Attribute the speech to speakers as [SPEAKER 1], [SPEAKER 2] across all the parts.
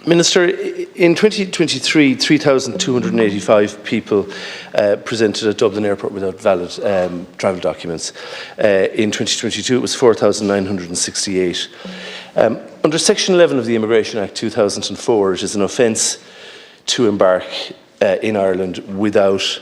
[SPEAKER 1] Minister, in 2023, 3,285 people presented at Dublin Airport without valid travel documents. In 2022, it was 4,968. Under Section 11 of the Immigration Act 2004, it is an offence to embark in Ireland without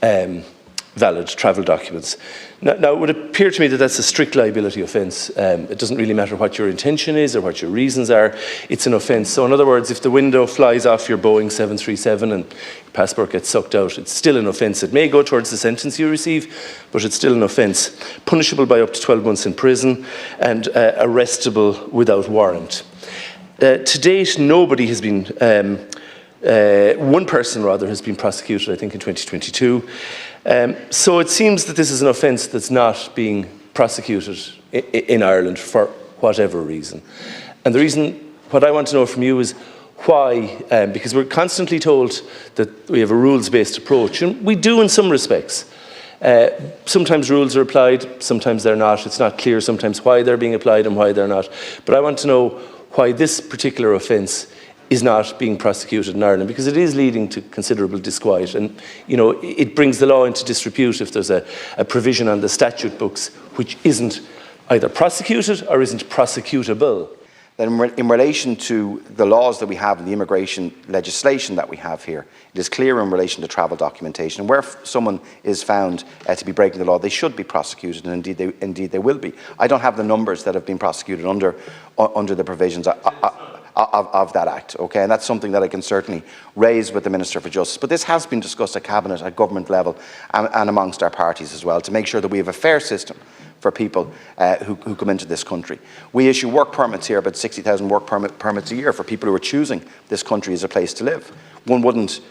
[SPEAKER 1] valid travel documents. Now, it would appear to me that that's a strict liability offence. It doesn't really matter what your intention is or what your reasons are. It's an offence. So in other words, if the window flies off your Boeing 737 and your passport gets sucked out, it's still an offence. It may go towards the sentence you receive, but it's still an offence, punishable by up to 12 months in prison and arrestable without warrant. To date, nobody has been, one person rather has been prosecuted, I think in 2022. So it seems that this is an offence that's not being prosecuted in Ireland for whatever reason. And the reason, what I want to know from you is why, because we're constantly told that we have a rules-based approach, and we do in some respects. Sometimes rules are applied, sometimes they're not. It's not clear sometimes why they're being applied and why they're not. But I want to know why this particular offence is not being prosecuted in Ireland, because it is leading to considerable disquiet, and it brings the law into disrepute if there's a provision on the statute books which isn't either prosecuted or isn't prosecutable.
[SPEAKER 2] Then in relation to the laws that we have and the immigration legislation that we have here, it is clear in relation to travel documentation. And where someone is found to be breaking the law, they should be prosecuted, and indeed they will be. I don't have the numbers that have been prosecuted under the provisions of that Act, okay? And that's something that I can certainly raise with the Minister for Justice. But this has been discussed at Cabinet, at government level, and amongst our parties as well, to make sure that we have a fair system for people who come into this country. We issue work permits here, about 60,000 work permits a year for people who are choosing this country as a place to live. One wouldn't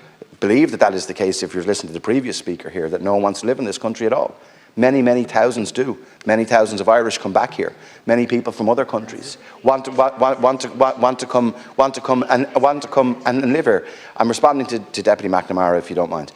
[SPEAKER 2] believe that that is the case if you're listening to the previous speaker here, that no one wants to live in this country at all. Many, many thousands do. Many thousands of Irish come back here. Many people from other countries want to come and live here. I'm responding to Deputy McNamara, if you don't mind.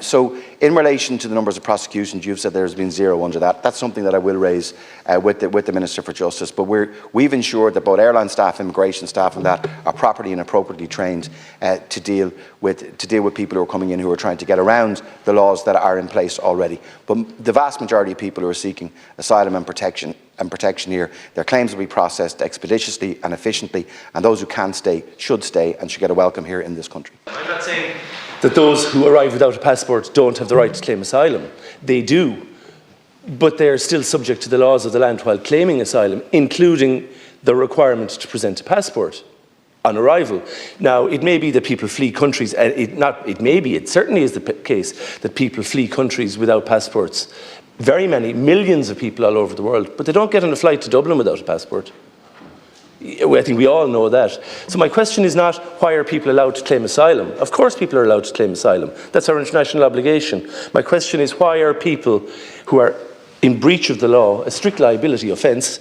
[SPEAKER 2] So, in relation to the numbers of prosecutions, you've said there's been zero under that. That's something that I will raise with the Minister for Justice. But we've ensured that both airline staff, immigration staff, and that are properly and appropriately trained to deal with people who are coming in who are trying to get around the laws that are in place already. But the vast majority of people who are seeking asylum and protection here, their claims will be processed expeditiously and efficiently, and those who can stay should stay and should get a welcome here in this country.
[SPEAKER 1] I'm not saying that those who arrive without a passport don't have the right to claim asylum. They do, but they're still subject to the laws of the land while claiming asylum, including the requirement to present a passport on arrival. Now, it may be that people flee countries, it certainly is the case that people flee countries without passports. Very many, millions of people all over the world, but they don't get on a flight to Dublin without a passport. I think we all know that. So my question is not, why are people allowed to claim asylum? Of course people are allowed to claim asylum. That's our international obligation. My question is, why are people who are in breach of the law, a strict liability offence,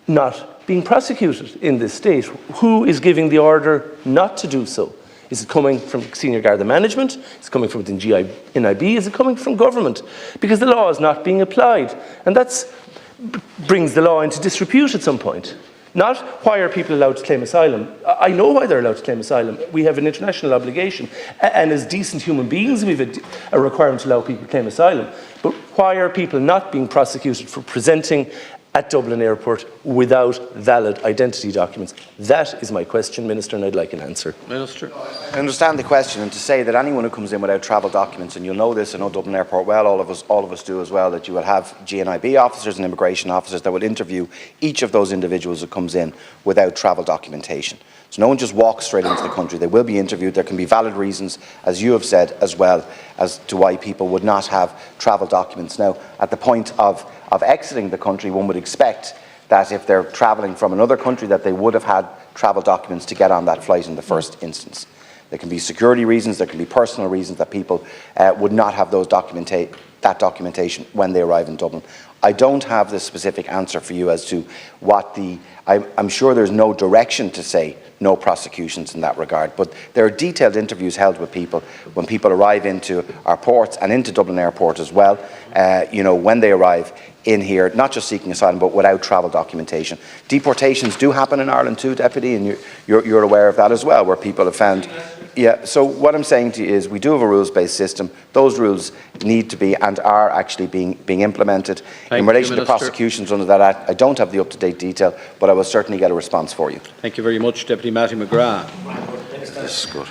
[SPEAKER 1] not being prosecuted in this state? Who is giving the order not to do so? Is it coming from senior Garda management? Is it coming from the NIB? Is it coming from government? Because the law is not being applied. And that brings the law into disrepute at some point. Not why are people allowed to claim asylum. I know why they're allowed to claim asylum. We have an international obligation. And as decent human beings, we have a requirement to allow people to claim asylum. But why are people not being prosecuted for presenting at Dublin Airport without valid identity documents? That is my question, Minister, and I'd like an answer.
[SPEAKER 3] Minister.
[SPEAKER 2] I understand the question, and to say that anyone who comes in without travel documents, and you'll know this, I know Dublin Airport well, all of us do as well, that you will have GNIB officers and immigration officers that will interview each of those individuals who comes in without travel documentation. So no one just walks straight into the country. They will be interviewed. There can be valid reasons, as you have said, as well, as to why people would not have travel documents. Now, at the point of exiting the country, one would expect that if they're travelling from another country that they would have had travel documents to get on that flight in the first instance. There can be security reasons, there can be personal reasons that people would not have that documentation when they arrive in Dublin. I don't have the specific answer for you as to what I'm sure there's no direction to say no prosecutions in that regard, but there are detailed interviews held with people when people arrive into our ports and into Dublin Airport as well, when they arrive in here, not just seeking asylum, but without travel documentation. Deportations do happen in Ireland too, Deputy, and you're aware of that as well, where people have found... Yeah, so what I'm saying to you is we do have a rules-based system. Those rules need to be and are actually being implemented. In relation to prosecutions under that Act, I don't have the up-to-date detail, but I will certainly get a response for you.
[SPEAKER 3] Thank you very much, Deputy Matthew McGrath.
[SPEAKER 2] This is good.